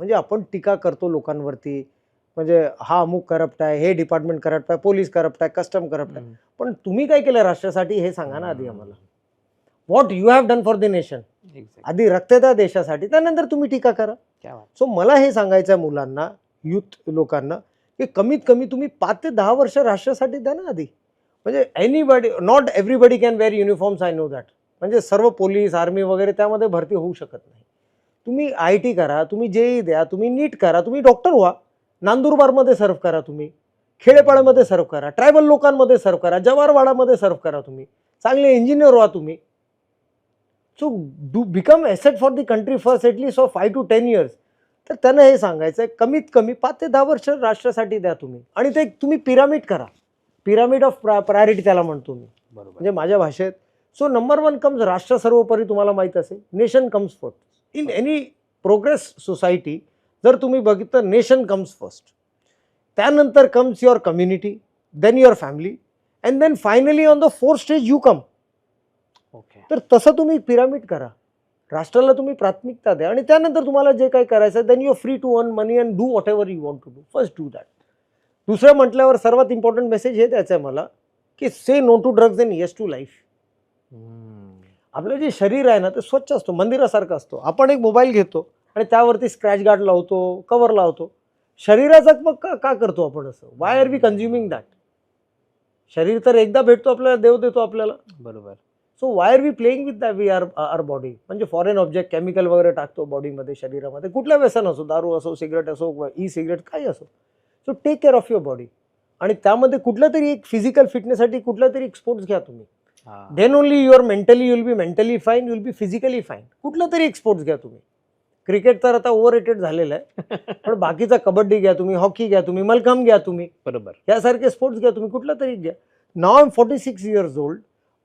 म्हणजे आपण टीका करतो लोकांवरती, म्हणजे हा अमुक करप्ट आहे, हे डिपार्टमेंट करप्ट आहे, पोलीस करप्ट आहे, कस्टम करप्ट आहे. पण तुम्ही काय केलं राष्ट्रासाठी हे सांगा ना आधी आम्हाला. What you have done for the nation. आधी रक्त द्या देशासाठी, त्यानंतर तुम्ही टीका करा. सो मला हे सांगायचं आहे मुलांना, युथ लोकांना, की कमीत कमी तुम्ही 5 ते 10 वर्ष राष्ट्रासाठी द्या ना आधी. म्हणजे anybody, not everybody can wear uniforms, I know that. म्हणजे सर्व पोलीस आर्मी वगैरे त्यामध्ये भरती होऊ शकत नाही. तुम्ही IIT करा, तुम्ही JEE द्या, तुम्ही नीट करा, तुम्ही डॉक्टर व्हा, नांदुरबारमध्ये सर्व करा, तुम्ही खेडेपाड्यामध्ये सर्व करा, ट्रायबल लोकांमध्ये सर्व करा, जवारवाडामध्ये सर्व करा, तुम्ही चांगले इंजिनियर व्हा तुम्ही. So do become asset for the country first, at least for 5 to 10 years. तर त्यांना हे सांगायचं आहे, कमीत कमी 5 ते 10 वर्ष राष्ट्रासाठी द्या तुम्ही. आणि ते तुम्ही पिरामिड करा, पिरामिड ऑफ प्रायोरिटी त्याला म्हणतो मी, म्हणजे माझ्या भाषेत. सो नंबर 1 कम्स राष्ट्र सर्वोपरी, तुम्हाला माहीत असेल, nation comes first. In any progress society जर तुम्ही बघितलं, नेशन कम्स फर्स्ट, त्यानंतर comes your community, then your family, and then finally on the 4th stage you come. तर तसं तुम्ही पिरामिड करा, राष्ट्राला तुम्ही प्राथमिकता द्या, आणि त्यानंतर तुम्हाला जे काही करायचं आहे, then you are free to earn money and do whatever you want to do. First do that. दुसरं म्हटल्यावर सर्वात इम्पॉर्टंट मेसेज हे द्यायचं आहे मला, की say no to drugs and yes to life. आपलं जे शरीर आहे ना ते स्वच्छ असतो, मंदिरासारखं असतो. आपण एक मोबाईल घेतो आणि त्यावरती स्क्रॅच गार्ड लावतो, कव्हर लावतो. शरीराचा मग का करतो आपण असं? Why are we consuming that? शरीर तर एकदा भेटतो आपल्याला, देव देतो आपल्याला, बरोबर. So why are we playing with that? We are our body. म्हणजे फॉरेन ऑब्जेक्ट, केमिकल वगैरे टाकतो बॉडीमध्ये, शरीरामध्ये, कुठलं व्यसन असो, दारू असो, सिगरेट असो, सिगरेट काही असो. So take care of your body. आणि त्यामध्ये कुठलं तरी एक फिजिकल फिटनेससाठी कुठला तरी एक स्पोर्ट्स घ्या तुम्ही. Then only your mentally, you will be mentally fine, you will be physically fine. कुठलं तरी एक स्पोर्ट्स घ्या तुम्ही. क्रिकेट तर आता ओव्हररेटेड झालेलं आहे, पण बाकीचा कबड्डी घ्या तुम्ही, हॉकी घ्या तुम्ही, मलखांब घ्या तुम्ही, बरोबर, यासारखे स्पोर्ट्स घ्या तुम्ही, कुठला तरी घ्या. नाव I am 46 years old,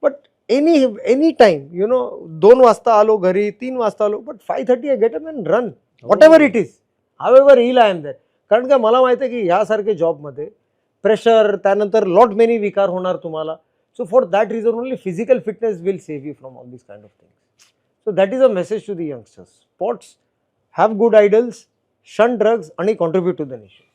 but any time, you know, 2 वाजता आलो घरी, 3 वाजता आलो, but 5:30 I get up and run, whatever it is, however ill I am that. कारण का मला माहिती आहे की ह्यासारखे जॉबमध्ये प्रेशर, त्यानंतर लॉट मेनी विकार होणार तुम्हाला. So for that reason only physical fitness will save you from all these kind of things. So that is a message to the youngsters. Sports, have good idols, shun drugs, and contribute to the nation.